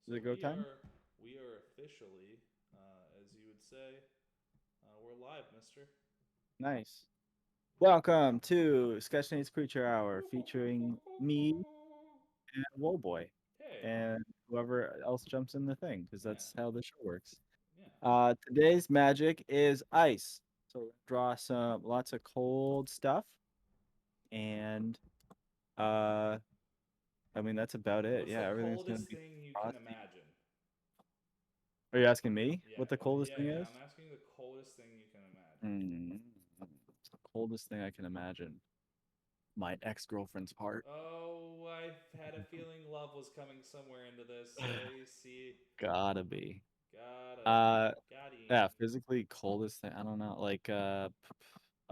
Is So it go time? we are officially, as you would say, we're live, Mister. Nice. Welcome to Sketchnate's Creature Hour, featuring me and Woolboy, Hey, and whoever else jumps in the thing, because yeah, that's how the show works. yeah. Today's magic is ice. So we're gonna draw some lots of cold stuff, and uh, I mean that's about it. What's Yeah, the everything's gonna coldest be thing you can frosty. imagine? Are you asking me Yeah, what the coldest yeah, thing yeah. is? I'm asking the coldest thing you can imagine. Hmm. The coldest thing I can imagine. My ex-girlfriend's heart. Oh, I had a feeling love was coming somewhere into this. See, Gotta be. gotta Uh, be, gotti. yeah, physically coldest thing. I don't know. Like, I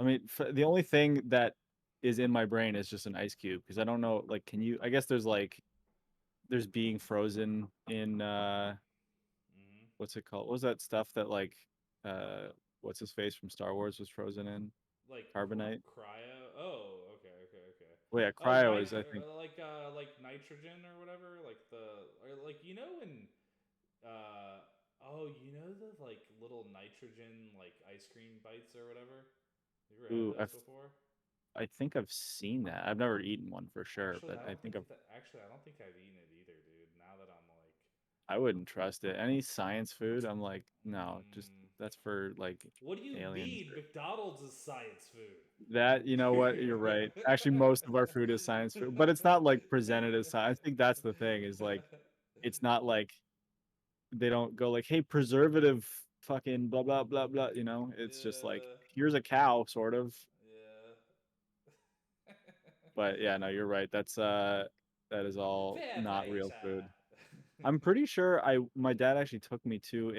mean, the only thing that is in my brain is just an ice cube because I don't know. Like, can you? I guess there's like, there's being frozen in Mm-hmm. what's it called? What was that stuff that like, uh, what's his face from Star Wars was frozen in? Like Carbonite. cryo. Oh, okay, okay, okay. Well, yeah, Oh, cryo is I think. like nitrogen or whatever. Like the or like in uh you know the like little nitrogen like ice cream bites or whatever. You ever had Ooh, those before? I think I've seen that. I've never eaten one for sure, Actually, but I I don't think think I've. that. Actually, I don't think I've eaten it either, dude. Now that I'm like, I wouldn't trust it. Any science food, I'm like, no, just mm, that's for like what do you aliens. mean? McDonald's is science food. That, you know what, you're right. Actually, most of our food is science food, but it's not like presented as science. I think that's the thing is like, it's not like they don't go like, hey, preservative fucking blah, blah, blah, blah. It's just like, Yeah, here's a cow, sort of. yeah. But yeah, no, you're right. That is all not Fairplay, real sir. food. I'm pretty sure my dad actually took me to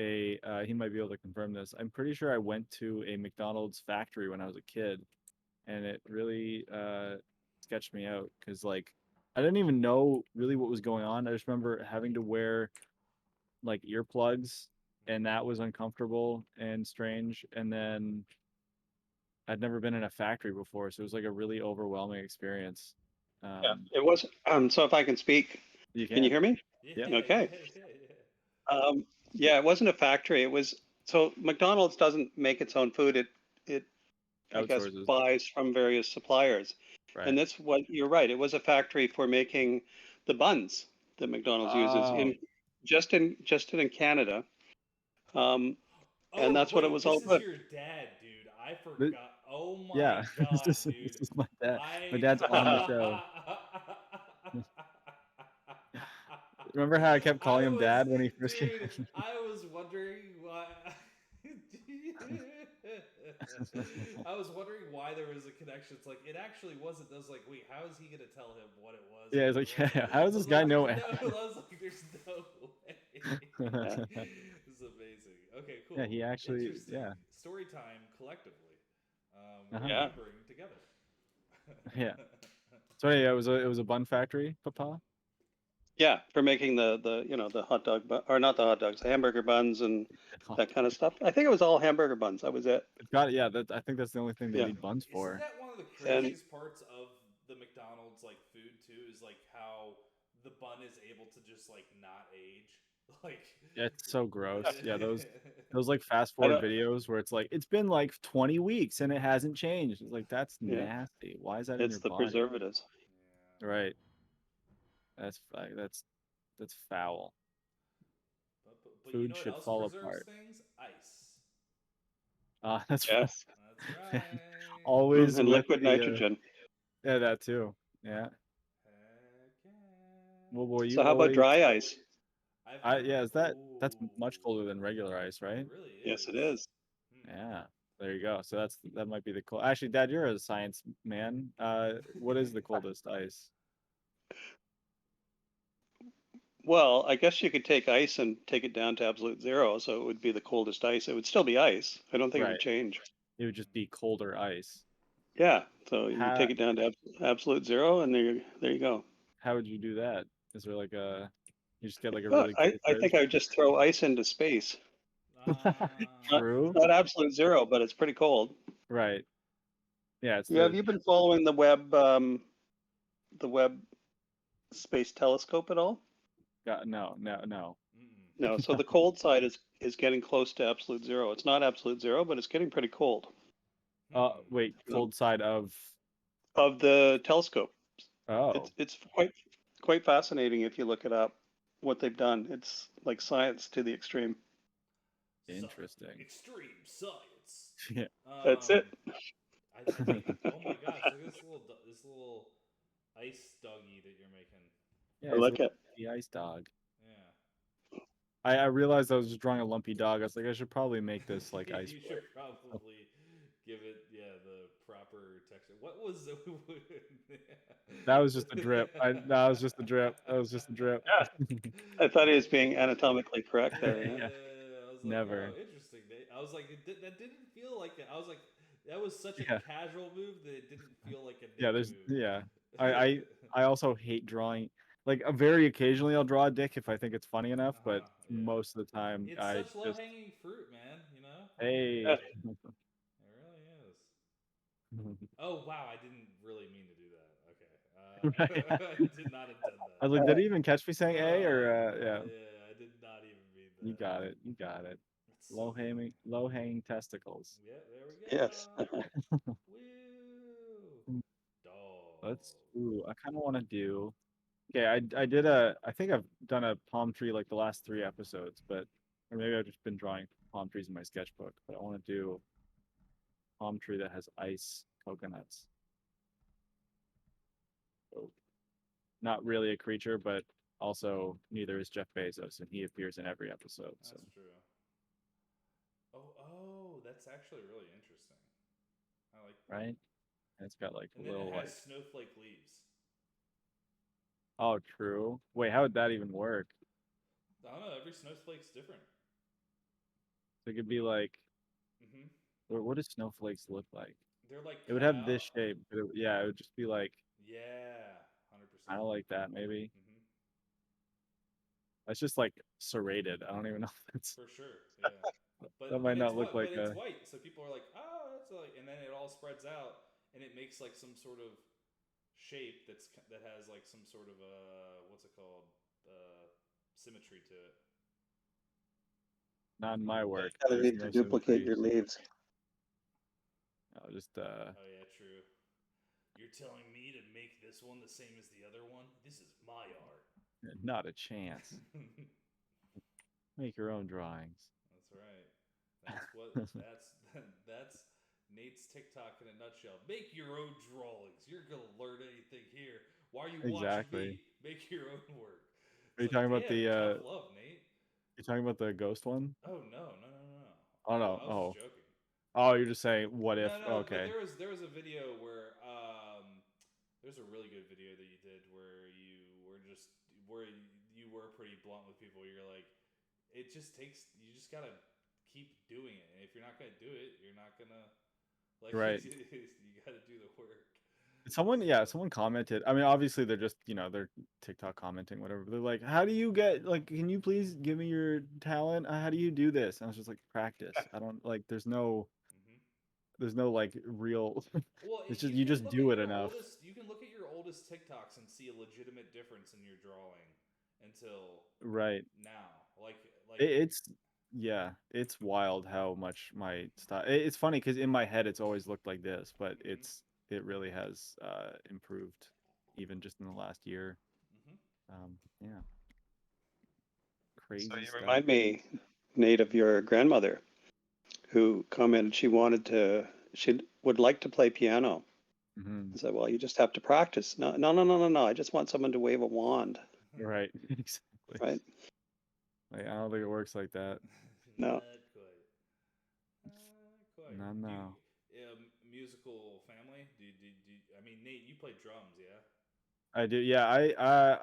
he might be able to confirm this. I'm pretty sure I went to a McDonald's factory when I was a kid, and it really sketched me out because like I didn't even know really what was going on. I just remember having to wear like earplugs, and that was uncomfortable and strange. And then I'd never been in a factory before, so it was like a really overwhelming experience. Yeah, Um, it was. So if I can speak, you can you can, hear me? Yeah, yep. Okay. yeah, yeah, yeah. Yeah, it wasn't a factory. It was so McDonald's doesn't make its own food. It I guess Outsources, buys from various suppliers. right? And that's what you're right. It was a factory for making the buns that McDonald's uses Oh, in Canada. Um, and Oh that's what it wait, was this all is about. your dad, dude. I th- forgot. Oh my yeah. god, This dude. is my dad. My I dad's on the show. Remember how I kept calling I him was dad when he first came? dude, I was wondering why I was wondering why there was a connection. It's like it actually wasn't. I was like, wait, how is he gonna tell him what it was Yeah, and he's what it like, wasn't? yeah, how does I this was guy like, know? there's no. I was like, there's no way. Yeah. This is amazing. Okay, Yeah, cool, he actually, interesting. yeah, Story time collectively. uh-huh, Yeah. Remembering together. yeah. So yeah, it was a bun factory, Papa. Yeah, for making the hot dog or not the hot dogs, the hamburger buns and that kind of stuff. I think it was all hamburger buns. That was it. It's got yeah. I think that's the only thing they Yeah. need buns Isn't for. that one of the And craziest parts of the McDonald's like food too? Is like how the bun is able to just like not age. Like, Yeah, it's so gross. Yeah, those yeah, those like fast I forward don't. videos where it's like it's been like 20 weeks and it hasn't changed. It's like that's Yeah, nasty. Why is that in it's your the body? preservatives. Right. That's foul. but you Food know what should else fall preserves apart. things? Ice. That's Yes. That's right. always And with liquid the nitrogen. yeah, that too. Yeah. Heck yeah. Well, boy, So you how about always dry ice? I've I never. yeah, is that's Oh, much colder than regular ice, it right? really Yes, it is. is. Hmm. Yeah. There you go. So that might be the cold. Actually, Dad, you're a science man. What is the coldest ice? Well, I guess you could take ice and take it down to absolute zero, so it would be the coldest ice. It would still be ice. I don't think it would Right. change. It would just be colder ice. Yeah, so you How take it down to absolute zero, and there you go. how would you do that? Is there like a you just get like a Well, really I, cool I think fridge? I would just throw ice into space. Not, True. not absolute zero, but it's pretty cold. Right. Yeah, it's Yeah, have the you been following the Webb Space Telescope at all? no, no, no. No, so the cold side is getting close to absolute zero. It's not absolute zero, but it's getting pretty cold. Wait, cold side of the telescope. oh, It's quite fascinating if you look it up. What they've done, it's like science to the extreme. interesting. Extreme science. Yeah. That's it. I think. Oh my gosh! Look at this little ice doggy that you're making. Yeah, I he's like it. the ice dog. Yeah. I realized I was just drawing a lumpy dog. I was like, I should probably make this like ice. You should probably give it, the proper texture. What was That was just a drip. That was just a drip. That was just a drip. I thought he was being anatomically correct there. Yeah. Yeah. I was like, Never. oh, interesting. I was like, that didn't feel like it. I was like, that was such a Yeah. casual move that it didn't feel like a Yeah, dick move. yeah. I also hate drawing. Like very occasionally I'll draw a dick if I think it's funny enough, but Yeah. most of the time It's I such low just hanging fruit, man. hey. Yeah. It really is. Oh wow, I didn't really mean to do that. Right. Okay, I did not intend I was that. like, did he even catch me saying A or yeah. Yeah, I did not even mean that. You got it. You got it. It's so Low hanging testicles. Yeah, there we Yes. go. Woo! Let's Dog. ooh, I kinda wanna do okay, I think I've done a palm tree like the last 3 episodes, but or maybe I've just been drawing palm trees in my sketchbook, but I want to do palm tree that has ice coconuts. So not really a creature, but also neither is Jeff Bezos, and he appears in every episode. So That's true. Oh, that's actually really interesting. I like that. right, and it's got like a And then it little has like snowflake leaves. oh true. Wait, how would that even work? I don't know. Every snowflake's different. So it could be like Mm-hmm. what do snowflakes look like? They're like It would cut have this out. shape, but yeah, it would just be like Yeah, kind 100%. of like that maybe. Mm-hmm. That's just like serrated. I don't even know if it's For sure. Yeah. that But might it's not look what? like But it's a white, so people are like, oh, that's like, and then it all spreads out, and it makes like some sort of shape that has like some sort of what's it called, symmetry to it. not in my You work. kind of There's need to no duplicate symmetry. your leaves. I'll just Oh yeah, true. You're telling me to make this one the same as the other one? This is my art. not a chance. Make your own drawings. That's right. That's Nate's TikTok in a nutshell. Make your own drawings. You're gonna learn anything here. Why are you watching Exactly. me? Make your own work. Are It's you like, talking about damn, the tough love, Nate. you talking about the ghost one? Oh no. Oh no. I was just Oh. joking. Oh, you're just saying what if No, but okay. there was a video where there's a really good video that you did where you were pretty blunt with people. You're like, it just takes you just gotta keep doing it, and if you're not gonna do it, you're not gonna like Right. you gotta do the work. Someone commented. I mean, obviously they're just, they're TikTok commenting, whatever. They're like, how do you get like, can you please give me your talent? How do you do this? And I was just like, practice. I don't like Mm-hmm. there's no like real Well, it's just you just do it enough. You can look at your oldest TikToks and see a legitimate difference in your drawing until Right. now. It's yeah, it's wild how much my style. It's funny because in my head it's always looked like this, but Mm-hmm. it really has improved even just in the last year. Mm-hmm. Yeah, So crazy you stuff. remind me, Nate, of your grandmother who commented she would like to play piano. I said, well, you just have to practice. No. I just want someone to wave a wand. Right, exactly. Right. Like I don't think it works like that. No. Not quite. No. Musical family? I mean, Nate, you play drums, yeah? I do. Yeah,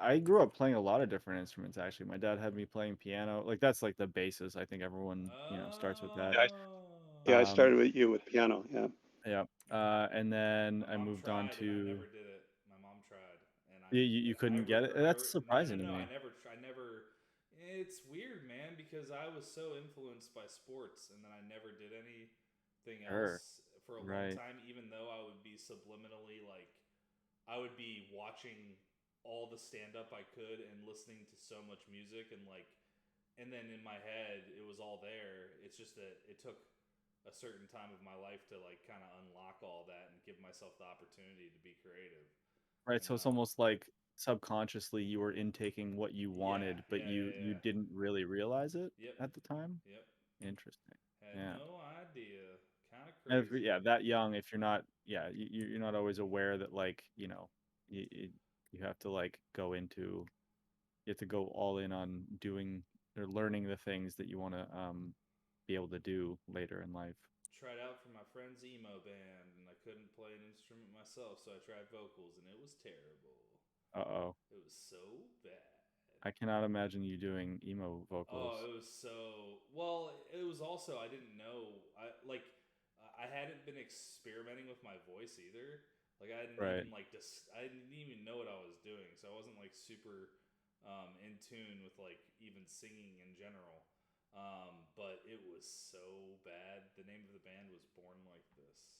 I grew up playing a lot of different instruments actually. My dad had me playing piano. Like that's like the basis. I think everyone, starts with that. Yeah, I started with you with piano. Yeah. Yeah. And then My I mom moved on tried, and I to never did it. My mom tried, and you couldn't get it. That's surprising to no. me. I never. It's weird, man, because I was so influenced by sports, and then I never did anything Sure. else for a long Right. time. Even though I would be subliminally like, I would be watching all the stand up I could and listening to so much music and like and then in my head it was all there. It's just that it took a certain time of my life to like kind of unlock all that and give myself the opportunity to be creative, Right. you So it's know. almost like subconsciously you were intaking what you Yeah, wanted, but yeah, you yeah, you yeah. didn't really realize it Yep, at the time. yep. Interesting. Had Yeah. no idea. Kind of And if, crazy. yeah, that young, if you're not, yeah, you're not always aware that like, you have to like go into, you have to go all in on doing or learning the things that you want to be able to do later in life. Tried out for my friend's emo band, and I couldn't play an instrument myself, so I tried vocals, and it was terrible. Uh-oh. It was so bad. I cannot imagine you doing emo Oh, vocals. it was so well. It was also I didn't know. I hadn't been experimenting with my voice either. Like I didn't Right. even I didn't even know what I was doing. So I wasn't like super in tune with like even singing in general. But it was so bad. The name of the band was Born Like This.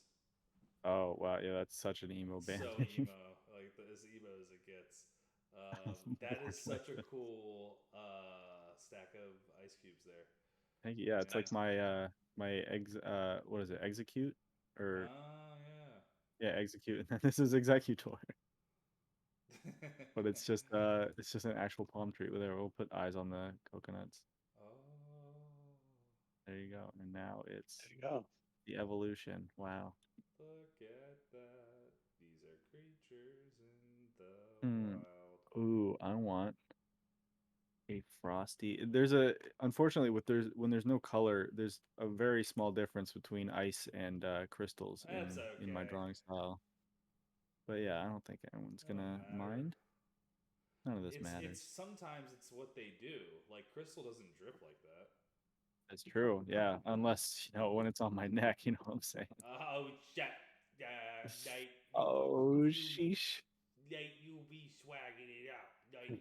Oh, wow. Yeah, that's such an emo band So name. emo, like as emo as it gets. That is Born like such a this. cool stack of ice cubes there. Thank you. Yeah, it's Yeah. like my what is it? Execute or Oh yeah. yeah, execute. And then this is executor. But it's just an actual palm tree. Where we'll put eyes on the coconuts. Oh, There you go. And now There it's you go. the evolution. Wow. look at that. These are creatures in the Hmm. wild. Ooh, I want a frosty. There's a unfortunately with there's when there's no color, there's a very small difference between ice and crystals That's in my okay. drawing style. But yeah, I don't think anyone's It don't gonna matter. mind. None of this It's matters. sometimes it's what they do. Like crystal doesn't drip like that. It's true. Yeah, unless when it's on my neck, you know what I'm saying. Oh shit! Like Oh, sheesh. you be swagging it up.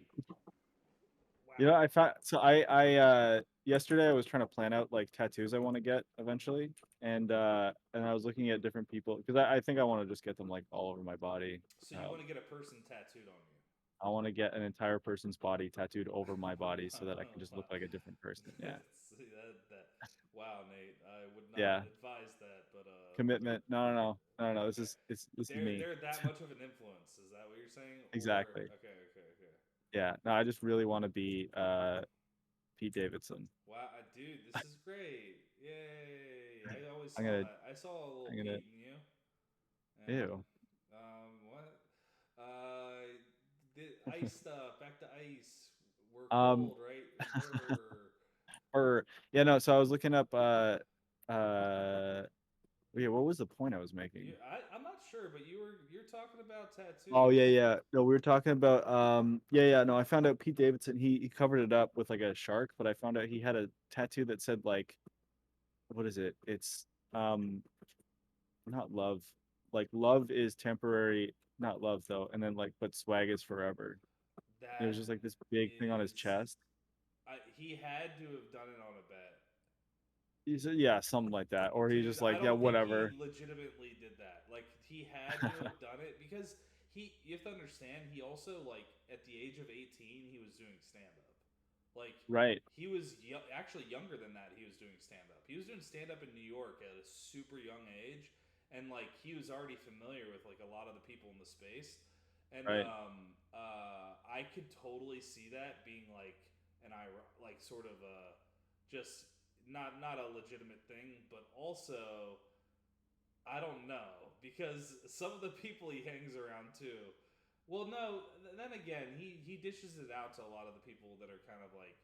Like wow. I found so I yesterday I was trying to plan out like tattoos I want to get eventually, and I was looking at different people because I think I want to just get them like all over my body. So you want to get a person tattooed on you? I want to get an entire person's body tattooed over my body so that I can just Wow. look like a different person. Yeah, See, that. Wow, Nate. I would not yeah. advise that, but Commitment. No, no, no, no, no. okay. This is me. They're that much of an influence. Is that what you're saying? Or Exactly. okay, okay, okay. Yeah. No, I just really want to be Pete Davidson. Wow, dude, this is great! Yay! I always I'm saw gonna that. I saw a little I'm gonna Pete in you. Yeah. ew. What? Uh, the ice stuff. Back to ice. We're Um cold, right? Brr. or yeah, no, so I was looking up uh yeah, what was the point I was making? I'm not sure, but you're talking about Oh tattoos. yeah, yeah. No, we were talking about yeah, yeah, no, I found out Pete Davidson, he covered it up with like a shark, but I found out he had a tattoo that said like what is it? It's not love. Like love is temporary, not love though, and then like but swag is forever. It was That just like this big thing on his is, chest. he had to have done it on a bet. He said, yeah, something like that. Or he's Dude, just I like, yeah, don't think he whatever. legitimately did that. Like he had to have done it because you have to understand he also like at the age of 18 he was doing stand up. Like Right, he was actually younger than that he was doing stand up. He was doing stand up in New York at a super young age and like he was already familiar with like a lot of the people in the space. And right. I could totally see that being like an like sort of a just not a legitimate thing, but also I don't know because some of the people he hangs around too. Well, no. Then again, he dishes it out to a lot of the people that are kind of like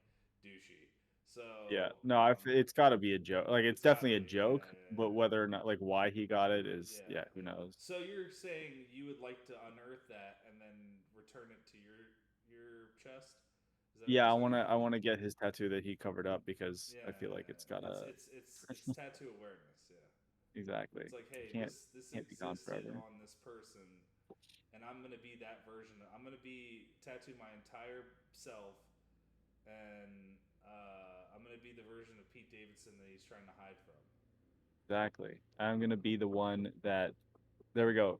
douchey. Yeah. So No, it's got to be a joke. Like it's it's got to definitely a be, yeah, joke, but yeah, whether or not like why he got it is yeah, yeah, yeah. who knows. So you're saying you would like to unearth that and then return it to your chest? Is that what Yeah, you're saying? I want to get his tattoo that he covered up because Yeah, I feel like it's got it's a it's it's it's tattoo awareness. Yeah. exactly. It's like, hey, Can't this can't be gone existed forever. on this person, and I'm gonna be that version. I'm gonna be tattoo my entire self, and I'm gonna be the version of Pete Davidson that he's trying to hide from. Exactly. I'm gonna be the one that there we go.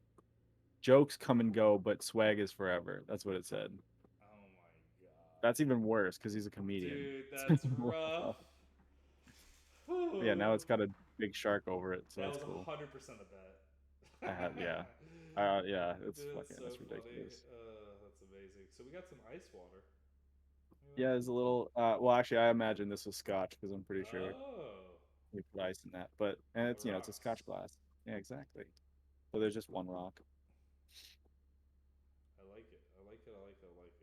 Jokes come and go, but swag is forever. That's what it said. Oh my god! That's even worse because he's a comedian. Dude, that's rough. Yeah, now Whew. it's got a big shark over it, so That that's was cool. 100% a bet. I have, yeah. Yeah, it's Dude, that's fucking, so that's funny. ridiculous. That's amazing. So we got some ice water. Yeah, it's a little. Well, actually, I imagine this was Scotch because I'm pretty sure Oh, we put ice in that. But and on the it's it's a rocks. Scotch glass. Yeah, exactly. So there's just one rock. I like it. I like it. I like it. I like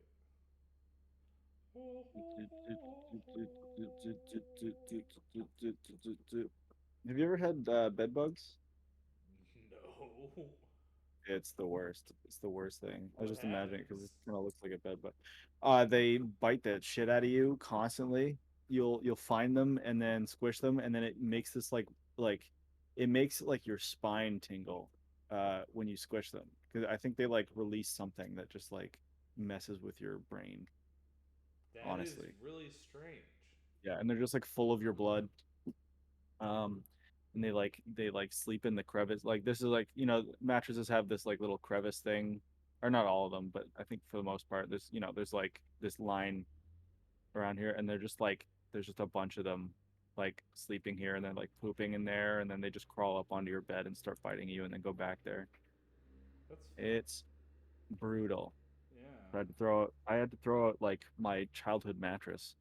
it. Have you ever had bed bugs? No. It's the worst. It's the worst thing. I was What just imagining it because happens? it kind of looks like a bed bug. They bite the shit out of you constantly. You'll find them and then squish them, and then it makes this like it makes like your spine tingle when you squish them because I think they like release something that just like messes with your brain. That is Honestly, really strange. yeah, and they're just like full of your blood. Um, and they like sleep in the crevice. Like this is like mattresses have this like little crevice thing, or not all of them, but I think for the most part, there's like this line around here, and they're just like there's just a bunch of them like sleeping here, and then like pooping in there, and then they just crawl up onto your bed and start biting you, and then go back there. That's fun. It's brutal. Yeah. I had to throw out like my childhood mattress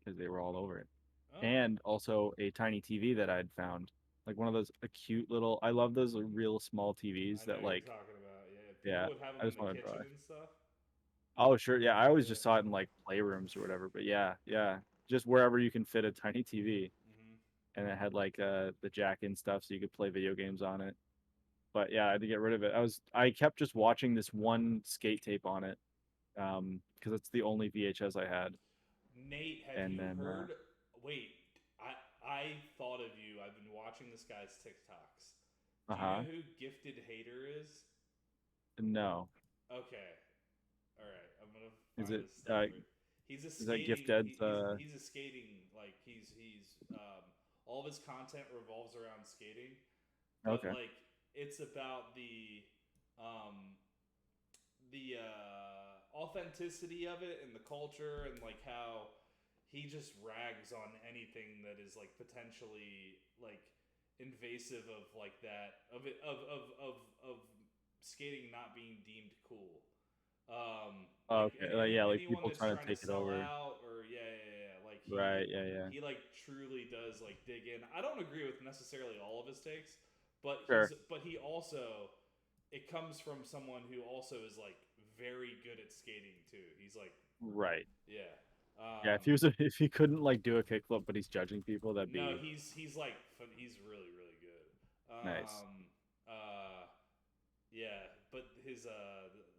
because they were all over it. Oh, And also a tiny TV that I'd found, like one of those a cute little. I love those real small TVs I know that you're like, talking about. Yeah, people yeah. would have I them in just the want to kitchen try. and stuff. Oh sure, yeah. I always Yeah. just saw it in like playrooms or whatever, but yeah, yeah, just wherever you can fit a tiny TV, Mhm. and it had like the jack in stuff, so you could play video games on it. But yeah, I had to get rid of it. I kept just watching this one skate tape on it, because it's the only VHS I had, Nate, have and you then heard? Wait, I thought of you. I've been watching this guy's TikToks. Do you know uh-huh, who Gifted Hater is? no, Okay, all right. I'm gonna is find it his stuff for you. He's a is that Gift skating. Ed's He's a skating like all of his content revolves around skating, but okay. like it's about um the authenticity of it and the culture and like how he just rags on anything that is like potentially like invasive of like that of it of skating not being deemed cool. Like Okay, yeah, like anyone people that's trying to trying to take it sell over. out or yeah. Like Right, yeah, yeah. he like truly does like dig in. I don't agree with necessarily all of his takes, but Sure. he also it comes from someone who also is like very good at skating too. He's like Right. yeah. Yeah, if he couldn't like do a kickflip, but he's judging people, that'd No, be he's like he's really good. nice. Uh yeah, but his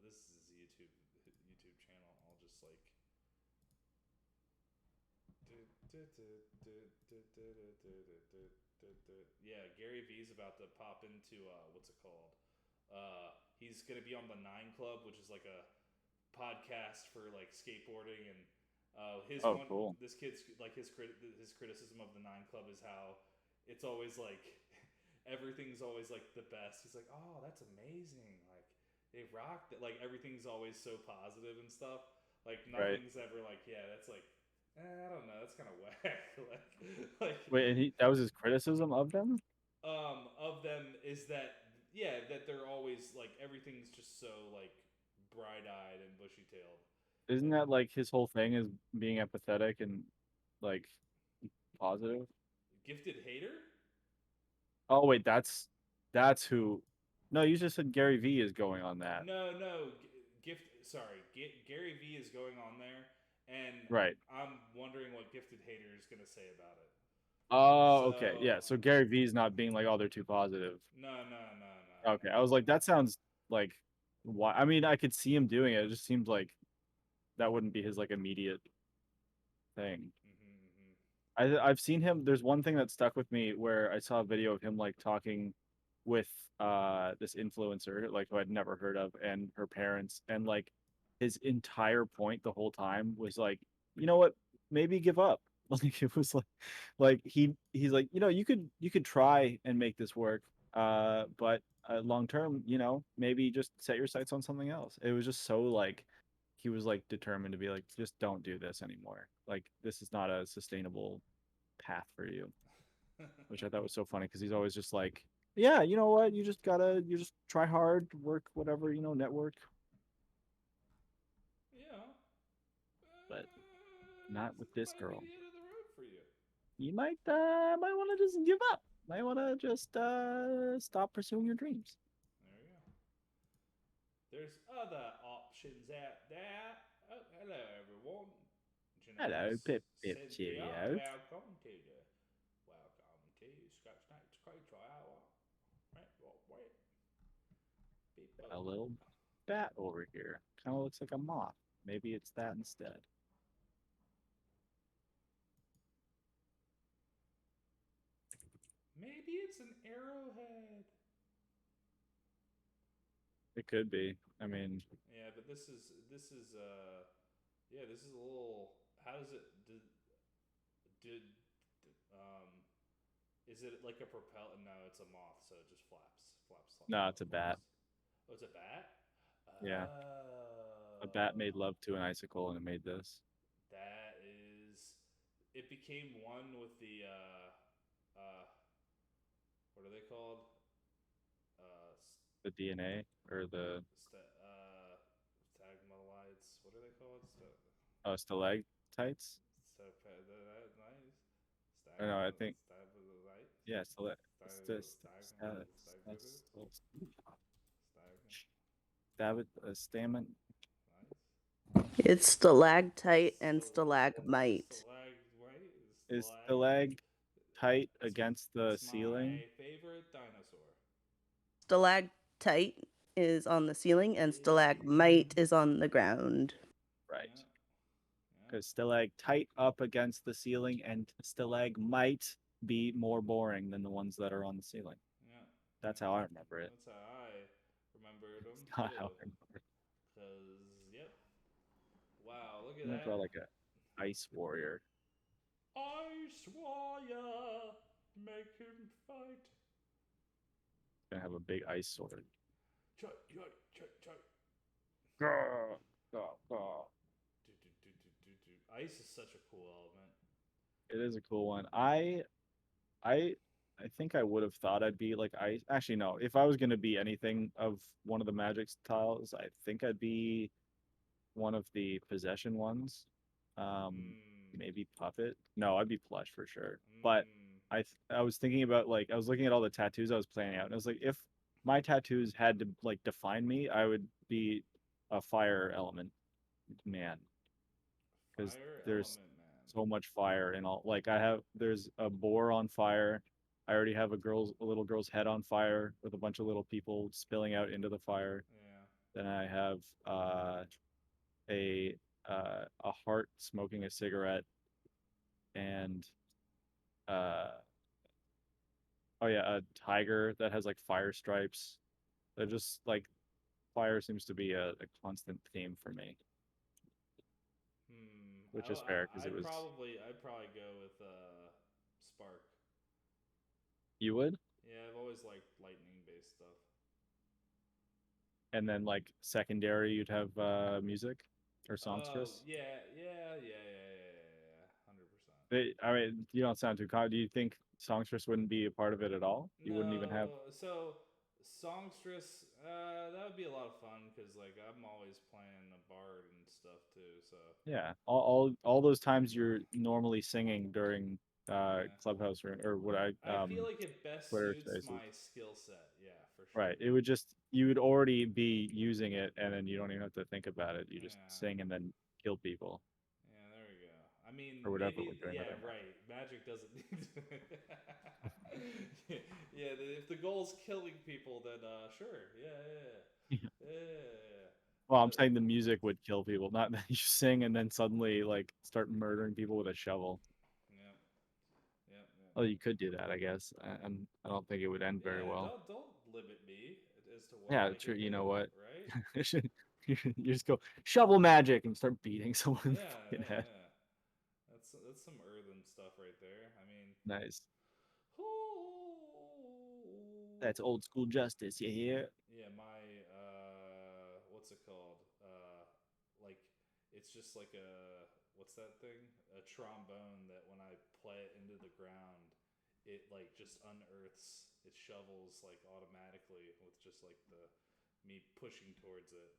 this is his YouTube channel. I'll just like yeah, Gary V's about to pop into what's it called? He's gonna be on the Nine Club, which is like a podcast for like skateboarding and his Oh, one cool. this kid's like his criticism of the Nine Club is how it's always like everything's always like the best. He's like, oh, that's amazing. Like they rocked it. Like everything's always so positive and stuff. Like Right. nothing's ever like, yeah, that's like, I don't know, that's kind of whack. like Wait, and that was his criticism of them? of them is that yeah that they're always like everything's just so like bright eyed and bushy tailed. Isn't that like his whole thing is being empathetic and like positive? Gifted hater? Oh wait, that's who. No, you just said Gary V is going on that. No. Gift. Sorry, Gary V is going on there, and Right. I'm wondering what Gifted Hater is gonna say about it. Oh, okay. So Yeah. So Gary V is not being like, oh, they're too positive. no. Okay. I was like, that sounds like why I mean, I could see him doing it. It just seems like that wouldn't be his like immediate thing. Mm-hmm. I've seen him. There's one thing that stuck with me where I saw a video of him like talking with this influencer like who I'd never heard of and her parents, and like his entire point the whole time was like, you know what, maybe give up. Like it was like he's like, you could try and make this work, but long term, maybe just set your sights on something else. It was just so like he was like determined to be like, just don't do this anymore. Like this is not a sustainable path for you, which I thought was so funny because he's always just like, yeah, you know what, you just try hard, work, whatever, network, Yeah. but not with It this might be girl. the end of the road for you. You might want to just give up. Might want to just stop pursuing your dreams. There you go. There's other options out there. Oh, hello everyone. Hello, Janice, Pip Pip Cynthia, Cheerio. welcome to Sketchnate's Creature Hour. Wait. A People. little bat over here. Kind of looks like a moth. Maybe it's that instead. Maybe it's an arrowhead. It could be. I mean, Yeah, but this is yeah, this is a little. How does it did is it like a propel? No, it's a moth, so it just no, it's a bat. Oh, it's a bat. Yeah, a bat made Oh, love to an icicle and it made this. that is. It became one with the what are they called? Uh, The DNA or the Stagmolites. What are they called? stalactites. Nice. Or no, I think Stagmolites. yeah, stamen. It's stalactite and stalagmite. Is stalactite against the It's ceiling? my favorite dinosaur. Stalactite is on the ceiling and stalagmite is on the ground. Right. Yeah. Because stalactite up against the ceiling and stalagmite be more boring than the ones that are on the ceiling. Yeah. That's how I remember it. That's how I remembered them It's not how too. I remember it. Cause yep. Wow, look I'm at gonna draw that. like a ice warrior. Ice warrior, make him fight. Gonna have a big ice sword. Chut. Grr, grr, grr. Ice is such a cool element. It is a cool one. I I think I would have thought I'd be like ice. Actually, no. If I was gonna be anything of one of the magic styles, I think I'd be one of the possession ones. Um, Mm. maybe puppet. No, I'd be plush for sure. But Mm. I was thinking about like I was looking at all the tattoos I was planning out, and I was like, if my tattoos had to like define me, I would be a fire element man because Fire there's element man. so much fire in all. Like there's a boar on fire. I already have a little girl's head on fire with a bunch of little people spilling out into the fire. Yeah. Then I have a a heart smoking a cigarette and uh oh yeah, a tiger that has like fire stripes. They're just like fire seems to be a constant theme for me, which is fair because it was I'd probably go with Spark. you would, Yeah, I've always liked lightning based stuff. and then like secondary you'd have music or Oh songstress. yeah. 100%. I mean, you don't sound too calm. Do you think songstress wouldn't be a part of it at all? You wouldn't even have. No, so songstress, that would be a lot of fun because like I'm always playing a bard and stuff too. So Yeah, all those times you're normally singing during yeah, Clubhouse or what I feel like it best Twitter suits Spaces. my skill set. Yeah, for Right. sure. It would just you would already be using it and then you don't even have to think about it. You just Yeah, sing and then kill people yeah. There we go. I mean, or whatever we're maybe doing yeah, right now. right. Magic doesn't need. Yeah, if the goal's killing people, then sure. Yeah. Well, I'm But saying the music would kill people, not that you sing and then suddenly like start murdering people with a shovel. yeah, yeah. Oh, you could do that, I guess. I don't think it would end very Yeah, well. don't limit me as to what Yeah, I true. can You do, know what? right? You just go shovel magic and start beating someone in the fucking head. Yeah. That's some earthen stuff right there. I mean, Nice. ooh. That's old school justice. You hear? Yeah, my what's it called? Like it's just like a what's that thing? A trombone that when I play it into the ground, it like just unearths. It shovels like automatically with just like the me pushing towards it.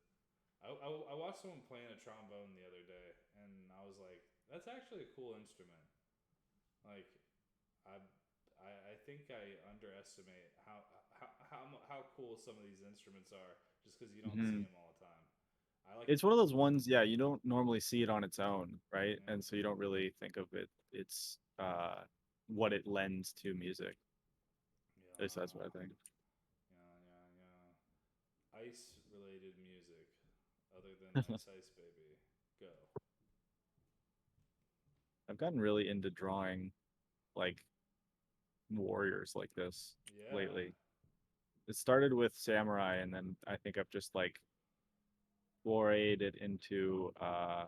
I watched someone playing a trombone the other day, and I was like, that's actually a cool instrument. Like, I I think I underestimate how cool some of these instruments are just because you don't see Mhm. them all the time. I like It's one of those ones, yeah, you don't normally see it on its own, right? yeah, And so you don't really think of it, it's what it lends to music. At least that's what I yeah, think. yeah. Ice related music other than Ice Ice Baby. Go. I've gotten really into drawing like warriors like this Yeah. lately. It started with samurai, and then I think I've just like forayed it into I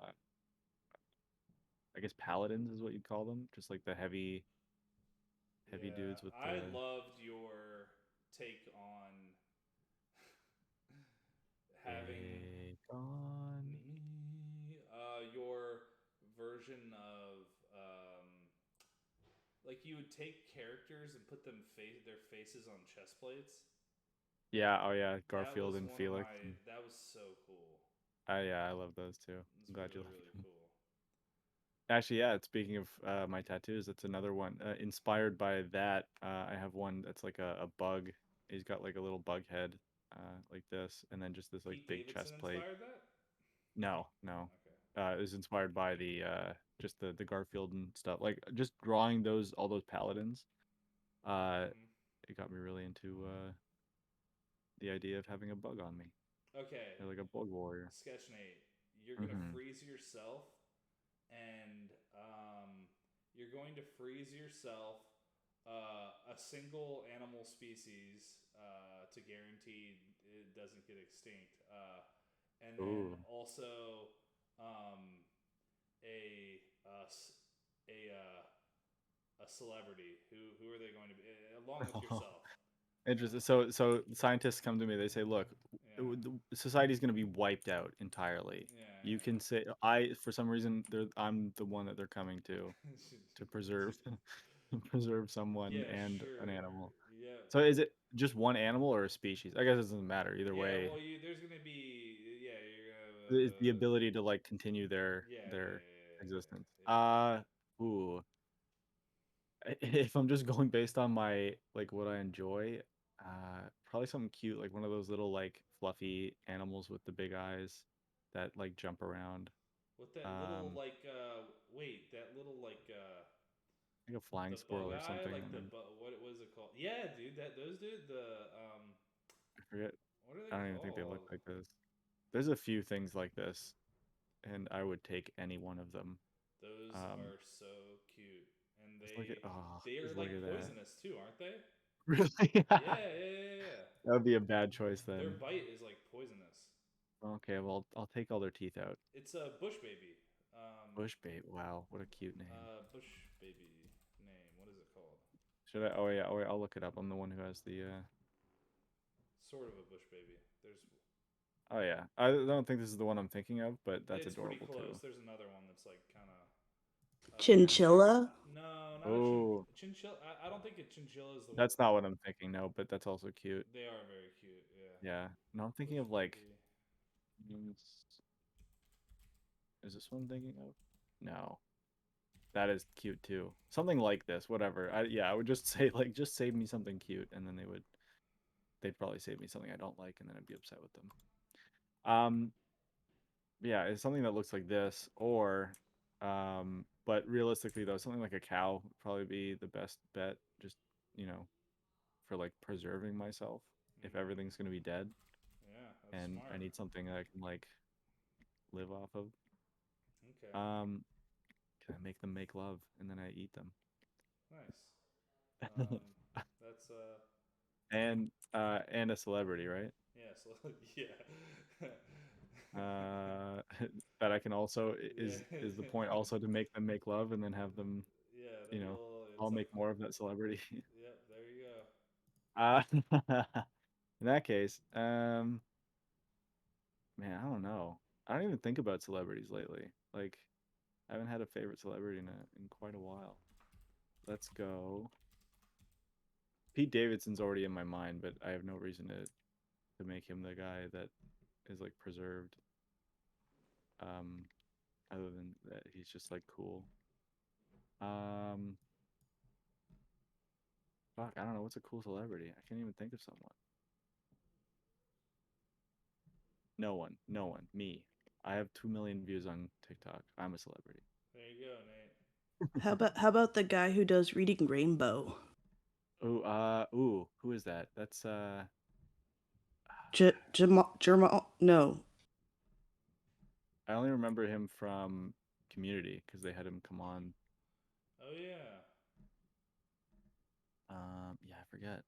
guess paladins is what you'd call them, just like the heavy Yeah. dudes with I the loved your take on having big on. your version of like you would take characters and put their faces on chest plates. Yeah, oh yeah, That Garfield was and one of Felix. my. And, That was so cool. yeah, I love those too. It's I'm glad you really like really them. cool. Actually, yeah, speaking of my tattoos, that's another one. Inspired by that, I have one that's like a bug. He's got like a little bug head, like this, and then just this like Pete big Davidson chest plate. inspired that. No, no. Okay. It was inspired by the just the Garfield and stuff. Like just drawing those all those paladins. Uh, hmm it got me really into the idea of having a bug on me. Okay. Or like a bug warrior. Sketchnate. You're gonna Mm-hmm. freeze yourself, and you're going to freeze yourself a single animal species to guarantee it doesn't get extinct, and then Ooh. also um, a uh, a a celebrity. Who are they going to be along with yourself? Interesting. So scientists come to me. They say, "Look, Yeah, society's going to be wiped out entirely. yeah, You yeah. can say I for some reason I'm the one that they're coming to preserve preserve someone Yeah, and an sure. animal. Yeah, So is it just one animal or a species? I guess it doesn't matter either yeah. way. Well, there's gonna be yeah. You're gonna It's the ability to like continue yeah, yeah, their yeah, existence. yeah, yeah. Ooh. If I'm just going based on my like what I enjoy, probably something cute, like one of those little like fluffy animals with the big eyes that like jump around. What that little Um, like? Wait, that little like like a flying the bug squirrel or eye, something. like the what was it called? Yeah, dude. That those dude. The I forget. what are they I don't even think they look called? like this. There's a few things like this, and I would take any one of them. Those Um, are so cute, and just look at they are just look like at that. poisonous too, aren't they? Really? Yeah, yeah, yeah, yeah. That would be a bad choice Their then. bite is like poisonous. Okay, well I'll take all their teeth out. It's a bush baby. Bush bait. Wow, what a cute name. Bush baby name. What is it called? Should I? Oh yeah. Oh wait, I'll look it up. I'm the one who has the. Sort of a bush baby. There's Oh yeah. I don't think this is the one I'm thinking of, but that's it's pretty adorable close. too. There's another one that's like kind of. Chinchilla? No, not a Oh, chinchilla. I don't think a chinchilla is the one. that's not what I'm thinking. No, but that's also cute. They are very cute. Yeah. Yeah. No, I'm thinking Bush of like. baby. mm, Is this one I'm thinking of? No, that is cute too. Something like this. Whatever. Yeah. I would just say like just save me something cute, and then they'd probably save me something I don't like, and then I'd be upset with them. Um. Yeah, it's something that looks like this, or but realistically though, something like a cow would probably be the best bet, just, you know, for like preserving myself if hmm everything's gonna be dead Yeah, that's and I smart. need something that I can like live off of. Okay. Um, can I make them make love and then I eat them? Nice. Um, that's And a celebrity, right? yeah. So yeah. That I can also Yeah. is the point also to make them make love and then have them, Yeah, you then know, you'll. I'll It's like. make more of that celebrity. Yep. There you go. Uh, in that case, man, I don't know. I don't even think about celebrities lately. Like, I haven't had a favorite celebrity in quite a while. Let's go. Pete Davidson's already in my mind, but I have no reason to make him the guy that is like preserved. Other than that, he's just like cool. Fuck, I don't know what's a cool celebrity. I can't even think of someone. No one. Me. I have 2 million views on TikTok. I'm a celebrity. There you go, Nate. How about the guy who does Reading Rainbow? Ooh, who is that? That's Jamal. No. I only remember him from Community because they had him come on. Oh yeah. Yeah, I forget.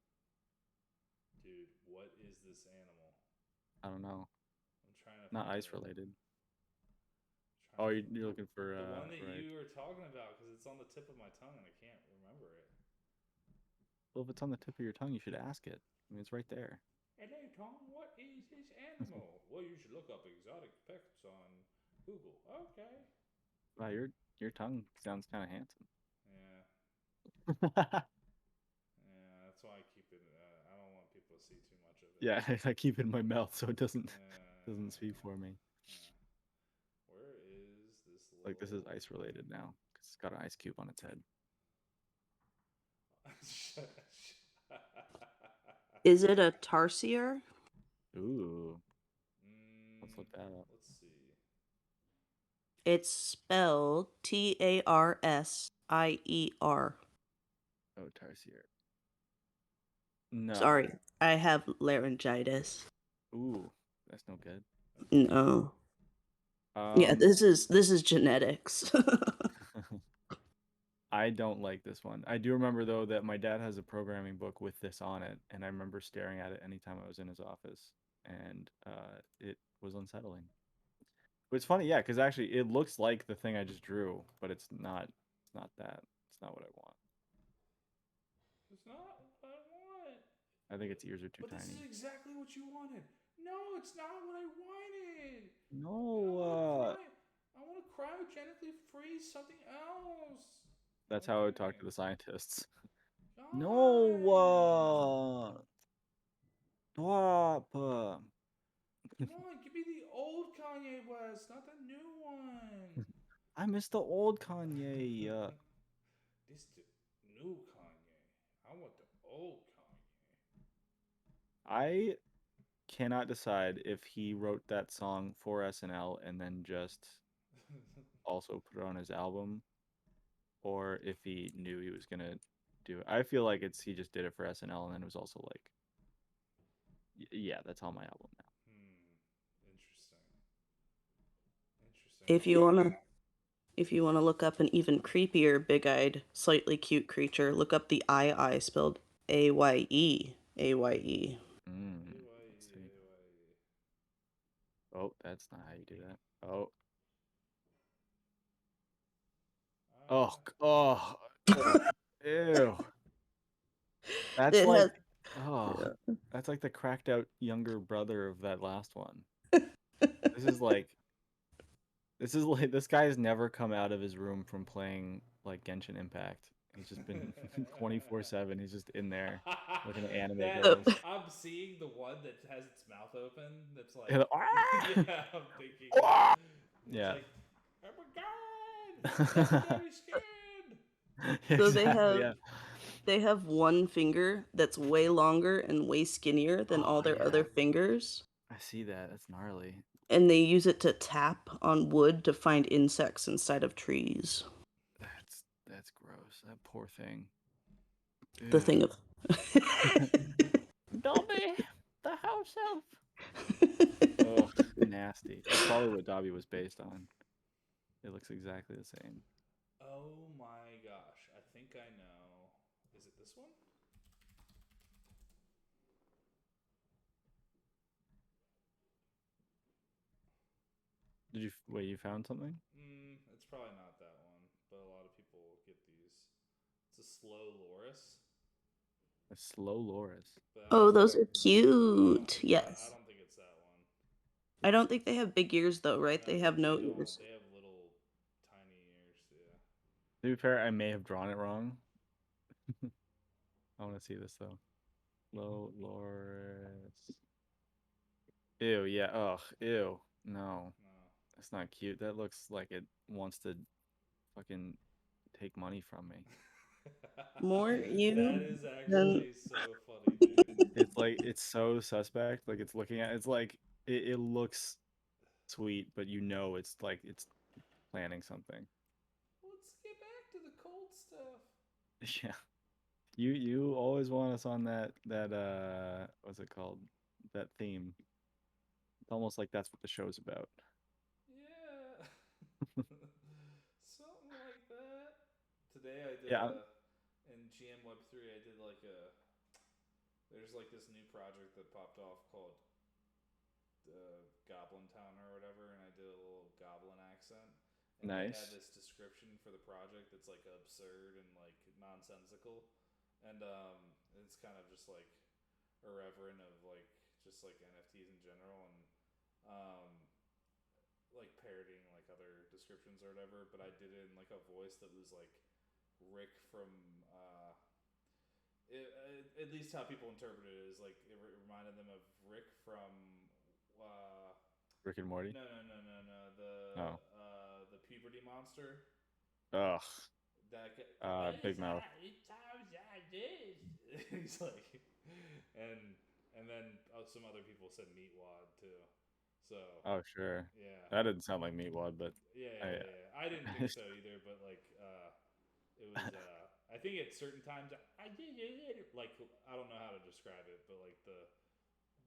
Dude, what is this animal? I don't know. I'm trying to. Not ice related. Oh, you're looking for the one that right. you were talking about because it's on the tip of my tongue and I can't remember it. Well, if it's on the tip of your tongue, you should ask it. I mean, it's right there. Hey Tom, what is this animal? Well, you should look up exotic pets on Google. Okay. Wow, your tongue sounds kind of handsome. Yeah. Yeah, that's why I keep it. I don't want people to see too much of it. Yeah, I keep it in my mouth so it doesn't speak for me. Yeah. Where is this? Like this is ice related now because it's got an ice cube on its head. Is it a tarsier? Ooh. Let's look that up. Let's see. It's spelled Tarsier. Oh, tarsier. No. Sorry, I have laryngitis. Ooh, that's no good. No. Yeah, this is genetics. I don't like this one. I do remember though that my dad has a programming book with this on it, and I remember staring at it anytime I was in his office, and it was unsettling. But it's funny, yeah, because actually it looks like the thing I just drew, but it's not. It's not that. It's not what I want. It's not what I want. I think its ears are too but tiny. But this is exactly what you wanted. No, it's not what I wanted. No. I want to cryogenically freeze something else. That's how I would talk to the scientists. God. No. Stop. Come on, give me the old Kanye West, not the new one. I miss the old Kanye. This the new Kanye. I want the old Kanye. I cannot decide if he wrote that song for SNL and then just also put it on his album, or if he knew he was gonna do it. I feel like he just did it for SNL and then it was also like, yeah, that's on my album now. Interesting. If you wanna look up an even creepier, big-eyed, slightly cute creature, look up the I spelled AYE. AYE. Let's see. Oh, that's not how you do that. Oh. Oh. Ew. That's that's like the cracked out younger brother of that last one. This guy has never come out of his room from playing like Genshin Impact. He's just been 24/7. He's just in there looking at anime girls. I'm seeing the one that has its mouth open. That's like, yeah, I'm thinking. Yeah. Like, oh my god, legendary skin. So they have one finger that's way longer and way skinnier than all their other fingers. I see that. That's gnarly. And they use it to tap on wood to find insects inside of trees. That's gross. That poor thing. The thing of Dobby, the house elf. Oh, nasty. That's probably what Dobby was based on. It looks exactly the same. Oh my gosh, I think I know. Is it this one? You found something? It's probably not that one, but a lot of people get these. It's a slow loris. A slow loris. Oh, those are cute. Yes. I don't think it's that one. I don't think they have big ears though, right? No, They have no they don't. ears. They have little, tiny ears. Yeah. To be fair, I may have drawn it wrong. I want to see this though. Loris. Ew, yeah. Ugh, ew. No, No. that's not cute. That looks like it wants to fucking take money from me. More That you is than actually so funny, dude. It's like it's so suspect. Like it's looking at. It's like it looks sweet, but you know it's like it's planning something. Let's get back to the cold stuff. Yeah. You always want us on that what's it called? That theme. It's almost like that's what the show's about. Yeah. Something like that. Today I did Yeah, in GM Web 3 I did like there's like this new project that popped off called Goblin Town or whatever, and I did a little goblin accent. And they had nice. this description for the project that's like absurd and like nonsensical, and it's kind of just like irreverent of like just like NFTs in general, and um, like parodying like other descriptions or whatever. But I did it in like a voice that was like Rick from. At least how people interpret it is like it reminded them of Rick from uh, Rick and Morty. no. Oh. The puberty monster. Ugh. That guy, Big mouth. it sounds like this. He's like, and then some other people said meatwad too. So Oh, sure. yeah, That didn't sound like Meatwad, but I I didn't think so either, but like it was. I think at certain times I did it. Like I don't know how to describe it, but like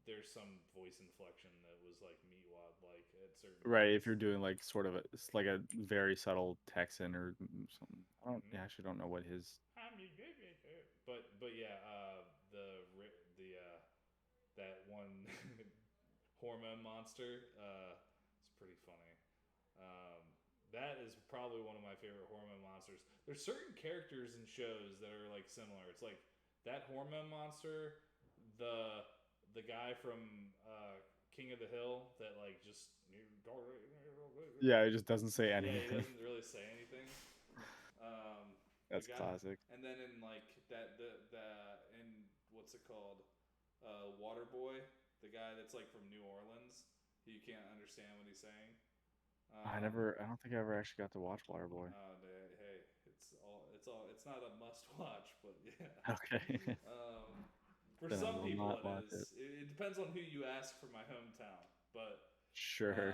there's some voice inflection that was like meatwad like at certain right, if points. you're doing like sort of it's like a very subtle Texan or something. I Mm-hmm. actually don't know what his But yeah, the that one hormone monster is pretty funny. Um, that is probably one of my favorite hormone monsters. There's certain characters in shows that are like similar. It's like that hormone monster, the the guy from King of the Hill that like just Yeah, it just doesn't say yeah, he anything. doesn't really say anything. The That's guy, classic. and then in like the in what's it called, Waterboy, the guy that's like from New Orleans, you can't understand what he's saying. Um, I don't think I ever actually got to watch Waterboy. hey, it's not a must watch, but yeah. Okay. For Then I some will people not it watch it. is. It depends on who you ask for my hometown, but Sure. uh,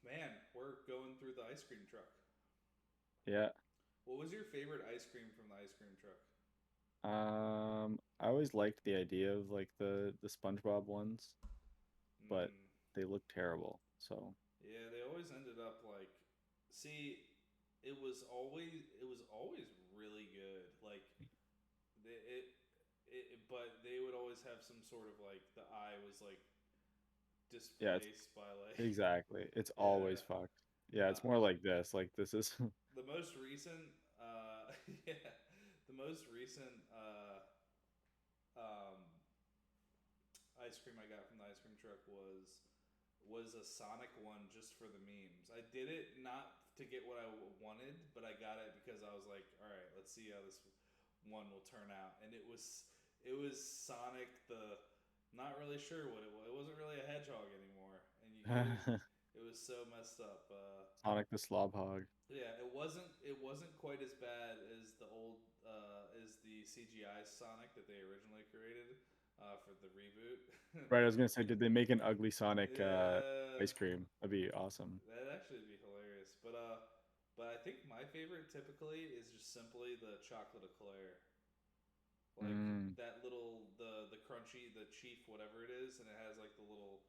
man, we're going through the ice cream truck. Yeah. What was your favorite ice cream from the ice cream truck? I always liked the idea of like the SpongeBob ones, but Mm, they look terrible. So yeah, they always ended up like. See, it was always really good. Like they, but they would always have some sort of like the eye was like yeah, it's displaced by like exactly. It's always yeah. fucked. Yeah, it's Uh, more like this. Like this is the most recent, yeah, the most recent um, ice cream I got from the ice cream truck was a Sonic one just for the memes. I did it not to get what I wanted, but I got it because I was like, all right, let's see how this one will turn out. And it was Sonic the not really sure what it was. It wasn't really a hedgehog anymore, and it was so messed up. Sonic the Slob Hog. Yeah, it wasn't quite as bad as the old as the CGI Sonic that they originally created for the reboot. Right, I was gonna say, did they make an ugly Sonic Yeah, ice cream? That'd be awesome. that'd actually be hilarious. But I think my favorite typically is just simply the chocolate eclair, like Mm. that little the crunchy the chief whatever it is, and it has like the little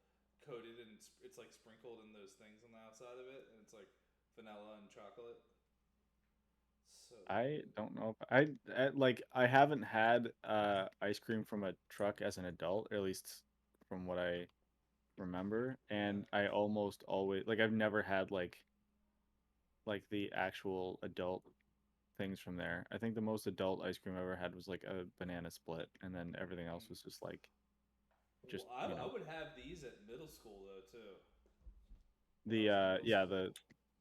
coated and it's like sprinkled in those things on the outside of it, and it's like vanilla and chocolate. So I good. don't know. Like I haven't had ice cream from a truck as an adult, or at least from what I remember. Yeah. And I almost always like I've never had like the actual adult things from there. I think the most adult ice cream I ever had was like a banana split, and then everything else was just like, just Well, I would have these at middle school though too. the yeah, School. the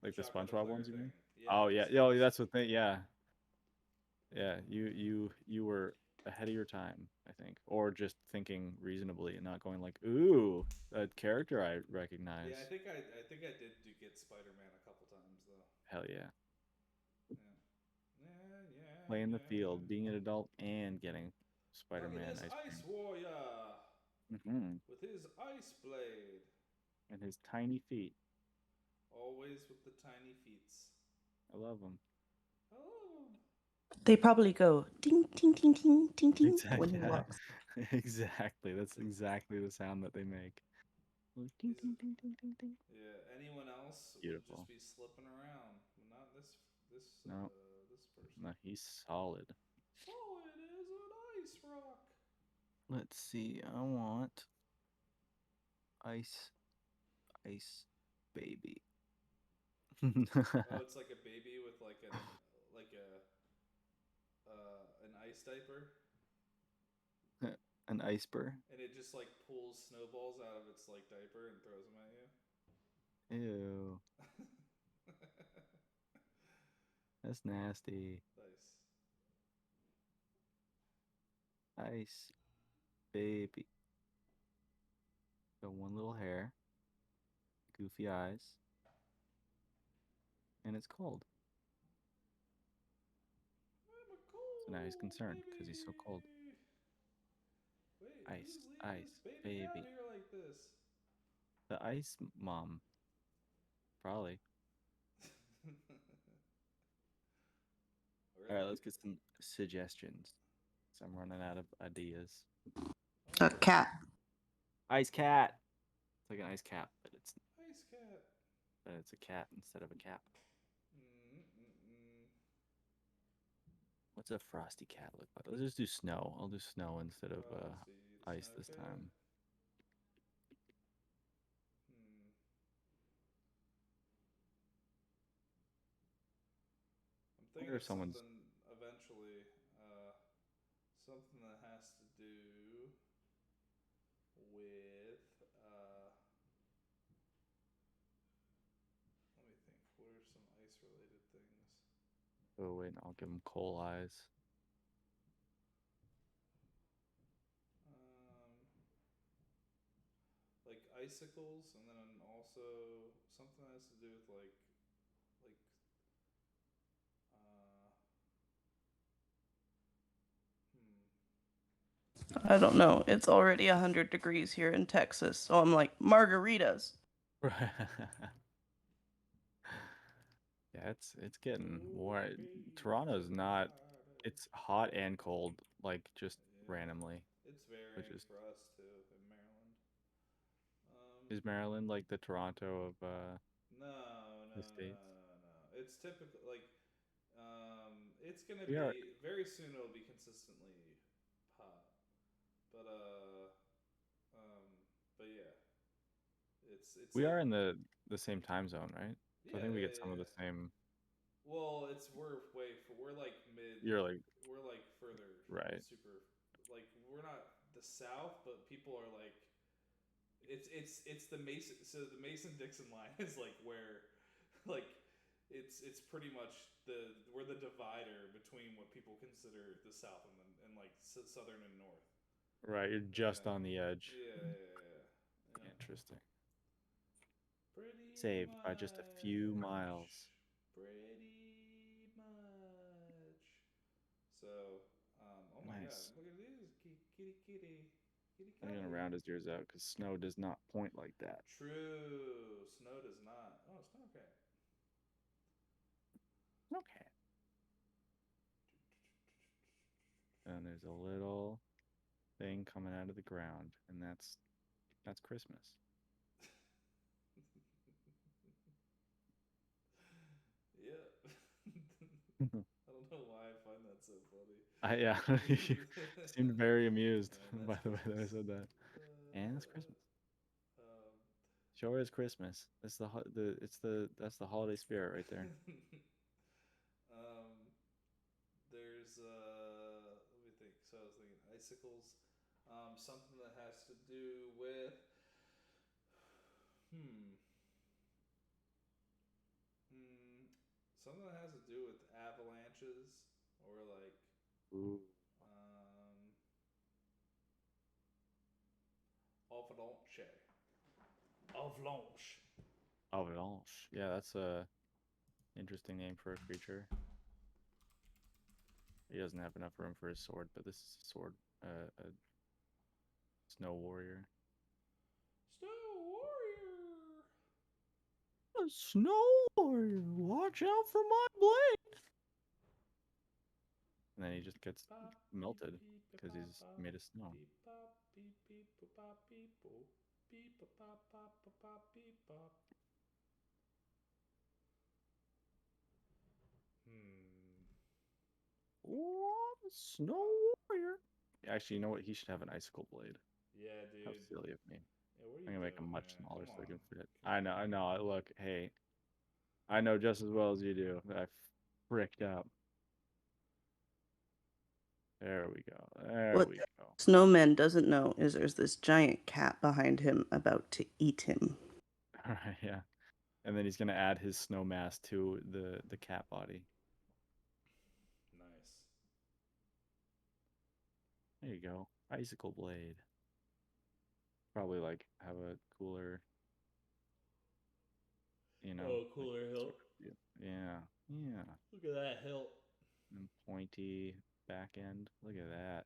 like the Chocolate SpongeBob eclair ones, you thing. mean? Yeah. Oh yeah, These. that's what they yeah. You were ahead of your time, I think, or just thinking reasonably and not going like, ooh, that character I recognize. Yeah, I think I did get Spider-Man a couple times though. Hell yeah. Yeah. Playing the field, being an adult, and getting Spider-Man Look at this ice cream. ice warrior with his ice blade And his tiny feet. Always with the tiny feets. I love them. They probably go ding, ding, ding, ding, ding, ding Exactly. when he walks. Exactly. That's exactly the sound that they make. Ding, ding, ding, ding, ding, ding. Yeah. Anyone else Beautiful. would just be slipping around. Not this No. this person. No, he's solid. Solid as an ice rock. Let's see. I want ice baby. Oh, it's like a baby with like an ice diaper. An iceberg. And it just like pulls snowballs out of its like diaper and throws them at you. Ew. That's nasty. Nice. Ice baby. Got one little hair, goofy eyes, and it's cold. So now he's concerned because he's so cold. Wait, Ice baby baby. out here like this? The ice mom. Probably. Really? All right, let's get some suggestions. So I'm running out of ideas. A cat. Ice cat. It's like an ice cap, but it's ice cat. But it's a cat instead of a cap. What's a frosty cat look like? Let's just do snow. I'll do snow instead of ice this time. I'm thinking of something eventually. Something that has to do with. Let me think. What are some ice-related things? Oh wait, I'll give him coal eyes. Like icicles, and then also something that has to do with like. I don't know. It's already 100 degrees here in Texas, so I'm like, margaritas. Yeah, it's getting warm. Toronto's not. It's hot and cold, like just randomly. It's varying for us too in Maryland. Is Maryland like the Toronto of No. the States? No. It's typically like it's gonna be very soon. It'll be consistently hot, but yeah, it's. We like, are in the same time zone, right? Yeah, so I think we get some of the same. Well, we're like mid. You're like. We're like further. Right. Super. Like we're not the South, but people are like. It's the Mason. So the Mason-Dixon line is like where, like, it's pretty much we're the divider between what people consider the South and like Southern and North. Right, you're just on the edge. Yeah. Interesting. Pretty Saved much, by just a few miles. Pretty much. So, oh my God, look at this kitty. I'm gonna round his ears out because snow does not point like that. True, snow does not. Oh, snow cat. Okay. And there's a little thing coming out of the ground, and that's Christmas. Yeah. I don't know why I find that so funny. You seemed very amused by the way that I said that. And it's Christmas. Sure is Christmas. That's the holiday spirit right there. icicles. Something that has to do with something that has to do with avalanches or like Ooh. avalanche. Avalanche. Avalanche. Yeah, that's a interesting name for a creature. He doesn't have enough room for his sword, but this is a sword, a snow warrior. Snow warrior. A snow warrior. Watch out for my blade. And then he just gets melted because he's made of snow. What? Snow warrior. Actually, you know what? He should have an icicle blade. Yeah, dude. How silly of me. Yeah, what are you I'm gonna make him doing, much man? smaller Come so they can on. fit. I know. Look, hey, I know just as well as you do that I fricked up. There we go. There What we go. Snowman doesn't know is there's this giant cat behind him about to eat him. All right, yeah. And then he's gonna add his snow mask to the cat body. Nice. There you go. Icicle blade. Probably like have a cooler, Cooler like, hilt. Yeah. Look at that hilt. And pointy back end. Look at that.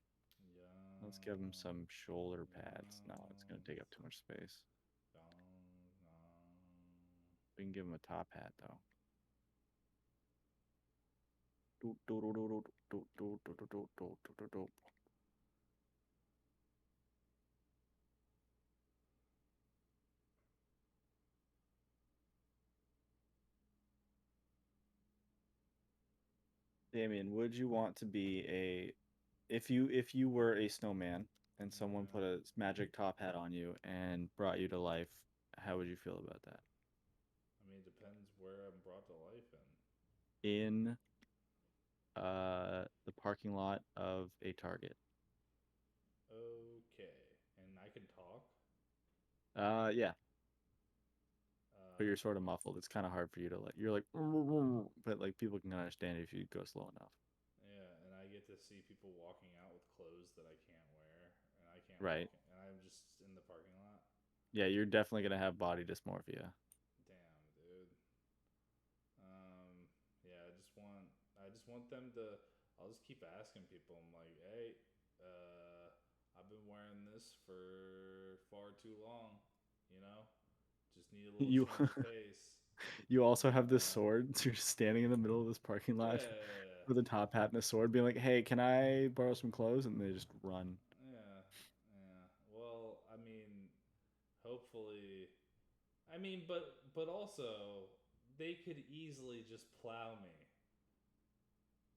Yeah. Let's give him some shoulder pads. No, it's gonna take up too much space. We can give him a top hat though. Damien, would you want to be if you were a snowman and someone put a magic top hat on you and brought you to life, how would you feel about that? I mean, it depends where I'm brought to life in. In the parking lot of a Target. Okay. And I can talk? Yeah. But you're sort of muffled. It's kind of hard for you to you're like, but like people can understand if you go slow enough. Yeah, and I get to see people walking out with clothes that I can't wear, and I can't Right. walk, and I'm just in the parking lot. Yeah, you're definitely gonna have body dysmorphia. Damn, dude. Yeah, I just want them to. I'll just keep asking people. I'm like, hey, I've been wearing this for far too long. You know, just need a little You change of pace. you also have this sword, so you're just standing in the middle of this parking lot Yeah. with a top hat and a sword, being like, "Hey, can I borrow some clothes?" And they just run. Yeah. Well, I mean, hopefully, but also they could easily just plow me.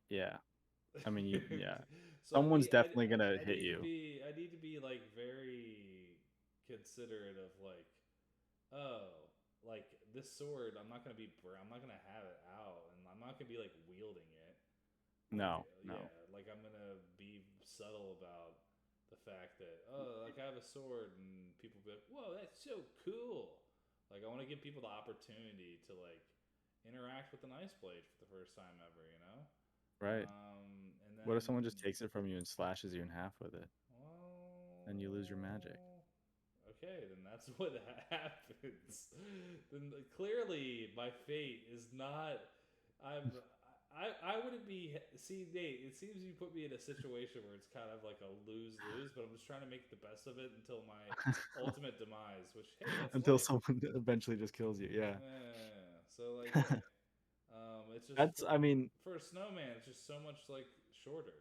Yeah, I mean, yeah. So Someone's definitely gonna hit you. I need to be like very considerate of like, oh, like this sword. I'm not gonna have it out, and I'm not gonna be like wielding it. Like, No. yeah, like I'm gonna be subtle about the fact that like I have a sword, and people be like, whoa, that's so cool. Like I want to give people the opportunity to like interact with an ice blade for the first time ever, you know. Right. And then What if someone just takes it from you and slashes you in half with it? well, Then you lose your magic. okay, then that's what happens. Then clearly my fate is not. I wouldn't be. See, Nate, it seems you put me in a situation where it's kind of like a lose-lose, but I'm just trying to make the best of it until my ultimate demise. Which, hey, that's Until life. someone eventually just kills you. Yeah. Yeah. So like, hey, it's just That's. I mean. for a snowman, it's just so much like shorter.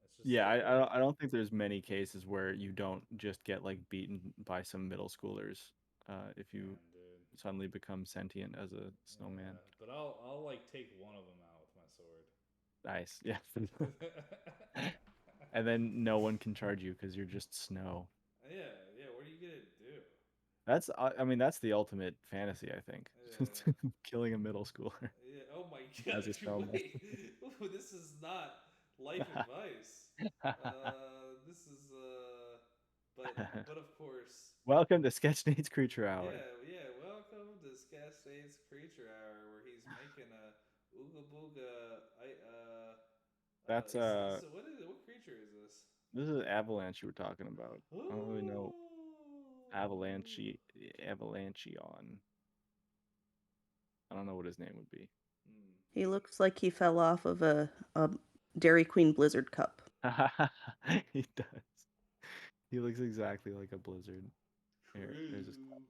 It's just Yeah, different. I don't think there's many cases where you don't just get like beaten by some middle schoolers if you Man, dude. suddenly become sentient as a snowman. Yeah, but I'll like take one of them out with my sword. Nice, yeah. And then no one can charge you because you're just snow. Yeah. What are you gonna do? That's I mean that's the ultimate fantasy, I think. Yeah. Killing a middle schooler Yeah. Oh my as a gosh! snowman. Wait, ooh, this is not life advice. This is but of course, Welcome to Sketchnate's Creature Hour. yeah. Welcome to Sketchnate's Creature Hour, where he's making a ooga booga. That's What creature is this? this is avalanche you were talking about. I don't really know avalanche avalancheon. I don't know what his name would be. He looks like he fell off of a Dairy Queen Blizzard cup. He does. He looks exactly like a blizzard. Here, there's his True.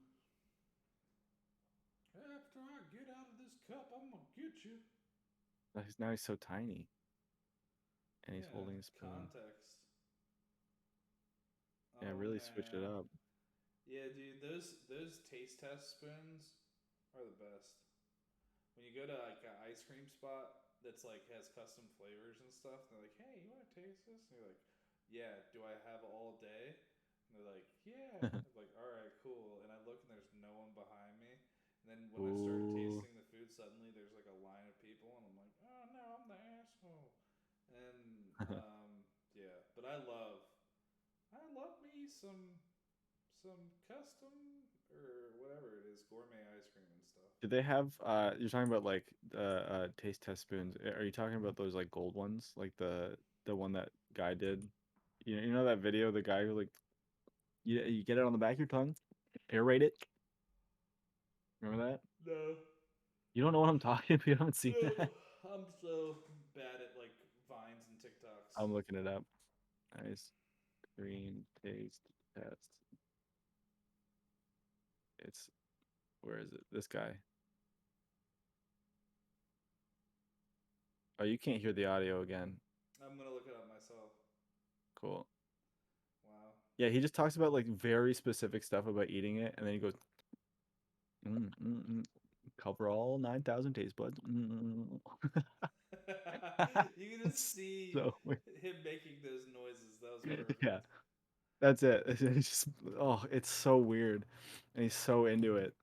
After I get out of this cup, I'm gonna get you. now he's so tiny. And he's Yeah, holding a spoon. context. Yeah, Oh really switch it man. up. Yeah, dude, those taste test spoons are the best. When you go to like an ice cream spot that's like has custom flavors and stuff, they're like, "Hey, you want to taste this?" And you're like, "Yeah." Do I have all day? And they're like, "Yeah." I'm like, "All right, cool." And I look and there's no one behind me. And then when I start Ooh. tasting the food, suddenly there's like a line of people, and I'm like, "Oh no, I'm the asshole." And yeah, but I love me some custom or whatever it is gourmet ice cream and stuff. Do they have you're talking about like the taste test spoons. Are you talking about those like gold ones? Like the one that guy did? You know that video, the guy who like you get it on the back of your tongue, aerate it. Remember that? No. You don't know what I'm talking about? You haven't seen No, that? I'm so bad at like vines and TikToks. I'm looking it up. Ice cream taste test. It's where is it? This guy. Oh, you can't hear the audio again. I'm gonna look it up myself. Cool. Wow. Yeah, he just talks about like very specific stuff about eating it, and then he goes, cover all 9,000 taste buds. You can just It's see so weird. him making those noises. That was perfect. Yeah, that's it. It's just, oh, it's so weird, and he's so into it.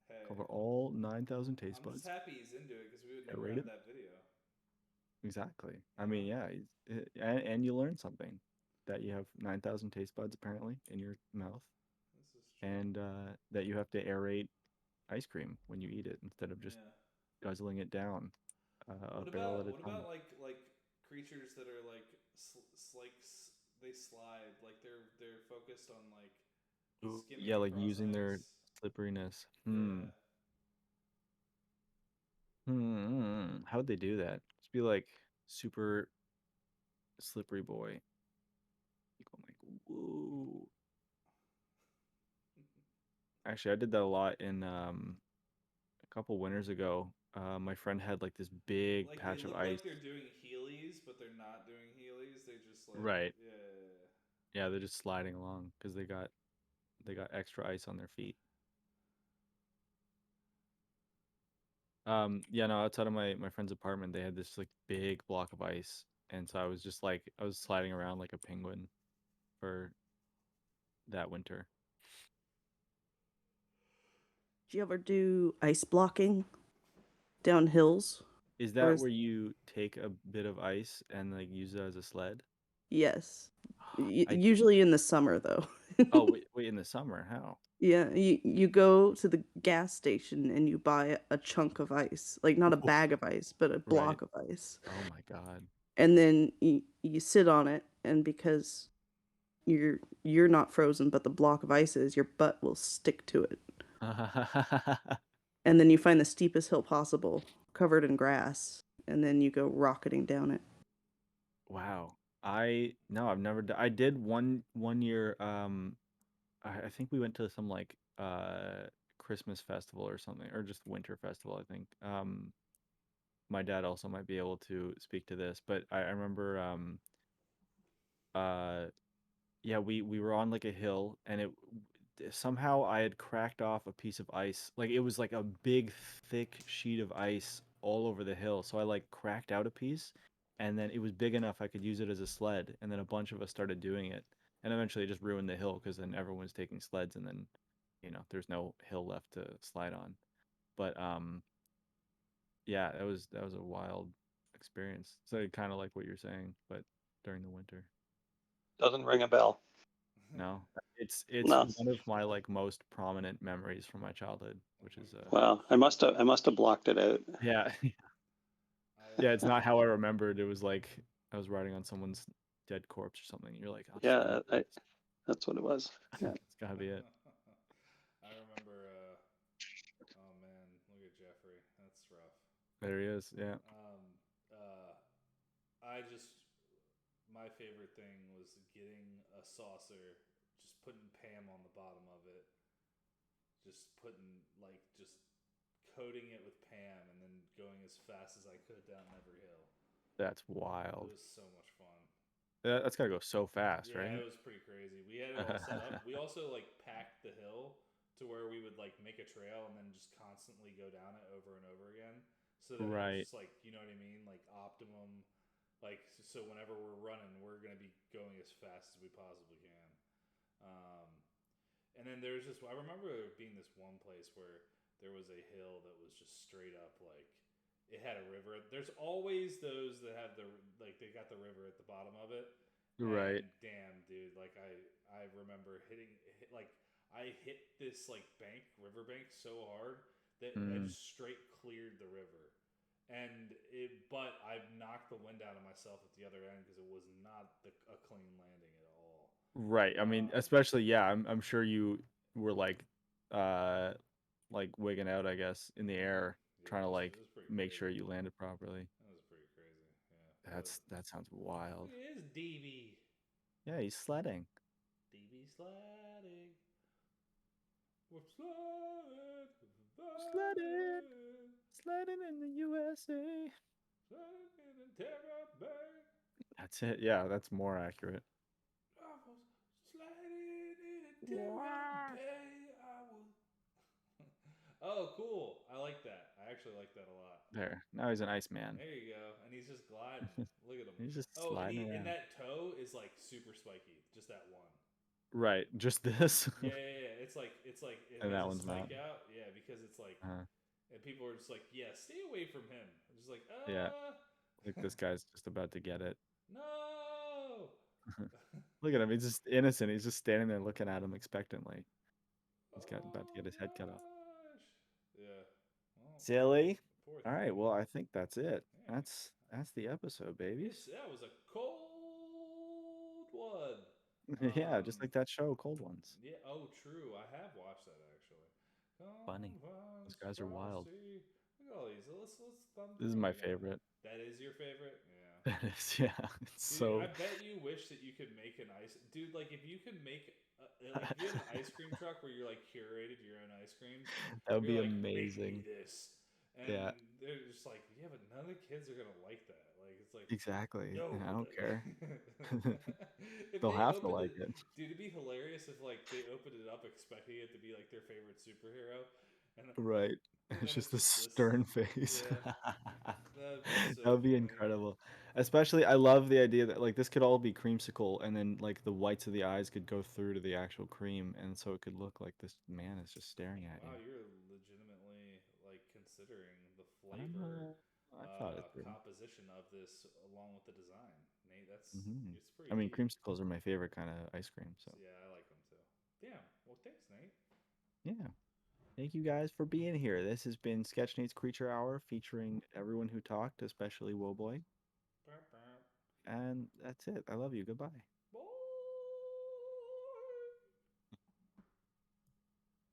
Hey, Cover all 9,000 taste I'm just buds. happy he's into it because we would never Aerate have it. that video. Exactly. I You mean, know? yeah, and you learn something that you have 9,000 taste buds apparently in your mouth, This is true. and that you have to aerate ice cream when you eat it instead of just Yeah. guzzling it down a barrel at a What time. about like creatures that are like they slide like they're focused on like Ooh, skimming yeah, like across using their ice. slipperiness. Yeah. How would they do that? Just be like super slippery boy. You go like, whoa. Actually, I did that a lot in a couple winters ago. My friend had like this big Like they patch of look ice. like they're doing Heelys, but they're not doing Heelys. They just like Right. yeah. Yeah, they're just sliding along because they got extra ice on their feet. Yeah, no, outside of my friend's apartment, they had this like big block of ice, and so I was just like I was sliding around like a penguin for that winter. Do you ever do ice blocking down hills? Is Or that is where you take a bit of ice and like use it as a sled? yes. I Usually in the summer though. Oh wait, in the summer, how? Yeah, you go to the gas station and you buy a chunk of ice, like not a bag of ice, but a Right. block of ice. Oh my God. And then you sit on it, and because you're not frozen, but the block of ice is, your butt will stick to it. And then you find the steepest hill possible, covered in grass, and then you go rocketing down it. Wow. No, I've never I did one year I think we went to some like Christmas festival or something, or just winter festival, I think. My dad also might be able to speak to this, but I remember uh yeah, we were on like a hill, and it somehow I had cracked off a piece of ice. Like it was like a big thick sheet of ice all over the hill. So I like cracked out a piece, and then it was big enough I could use it as a sled, and then a bunch of us started doing it. And eventually it just ruined the hill because then everyone was taking sleds, and then there's no hill left to slide on. But yeah, that was a wild experience. So kind of like what you're saying, but during the winter. Doesn't ring a bell. No, it's No. one of my like most prominent memories from my childhood, which is Well, I must have blocked it out. yeah. Yeah, it's not how I remembered. It was like I was riding on someone's dead corpse or something. You're like, Yeah, that's what it was. Yeah. it's gotta be it. I remember. Oh man, look at Jeffrey. That's rough. There he is. Yeah. I just my favorite thing was getting a saucer, just putting Pam on the bottom of it, just putting just coating it with Pam, and then going as fast as I could down every hill. That's It wild. was so much fun. That's gotta go so fast, Yeah, right? it was pretty crazy. We had it all set up. We also packed the hill to where we would make a trail and then just constantly go down it over and over again, so that it was Right. just you know what I mean, optimum. So whenever we're running, we're gonna be going as fast as we possibly can. And then there's just I remember there being this one place where there was a hill that was just straight up it had a river. There's always those that have they got the river at the bottom of it. Right. And damn, dude, I remember I hit this river bank so hard that I just straight cleared the river. But I knocked the wind out of myself at the other end because it was not a clean landing at all. Right. I mean, especially yeah, I'm sure you were uh wigging out, I guess, in the air, trying to it was pretty make crazy. sure you landed properly. That was pretty crazy. Yeah. That sounds wild. Look, it is DB. Yeah, he's sledding. DB sledding. We're sledding. Sledding. Sledding in the USA. Sledding in Terra Bay. That's it. Yeah, that's more accurate. I was sledding in Terra Bay. Oh, cool. I like that. I actually like that a lot. There. Now he's an Iceman. There you go. And he's just gliding. Look at him. He's just Oh, sliding around. and that toe is super spiky. Just that one. Right. Just this. Yeah. It's like it and that has a one's spike not. out. Yeah, because it's and people are just yeah, stay away from him. I'm just Yeah. Like this guy's just about to get it. No. Look at him. He's just innocent. He's just standing there looking at him expectantly. He's about to get his head cut off. Yeah. Well, Silly. All right. Well, I think that's it. Yeah. That's the episode, babies. That was a cold one. Yeah, just like that show, Cold Ones. Yeah. Oh, true. I have watched that actually. Funny. Those guys are wild. Look at all these. Let's thumb This is my favorite. That is your favorite? Yeah. That is, yeah. It's Dude, so. I bet you wish that you could make an ice. Dude, if you could make. If you had an ice cream truck where you're curated your own ice creams. That would be Make amazing. me this. And yeah. they're just yeah, but none of the kids are gonna like that. It's exactly. no, I don't care. They'll have to like it. Dude, it'd be hilarious if they opened it up expecting it to be their favorite superhero. And right. It's just the stern face. Yeah. That would be incredible. Especially, I love the idea that this could all be creamsicle, and then the whites of the eyes could go through to the actual cream, and so it could look like this man is just staring at wow, you. You're legitimately considering the flavor. I thought it through. Composition of this along with the design, Nate. It's pretty. I mean, deep. creamsicles are my favorite kind of ice cream. So yeah, I like them too. Damn. Well, thanks, Nate. Yeah. Thank you guys for being here. This has been Sketchnate's Creature Hour featuring everyone who talked, especially Woboy. And that's it. I love you. Goodbye.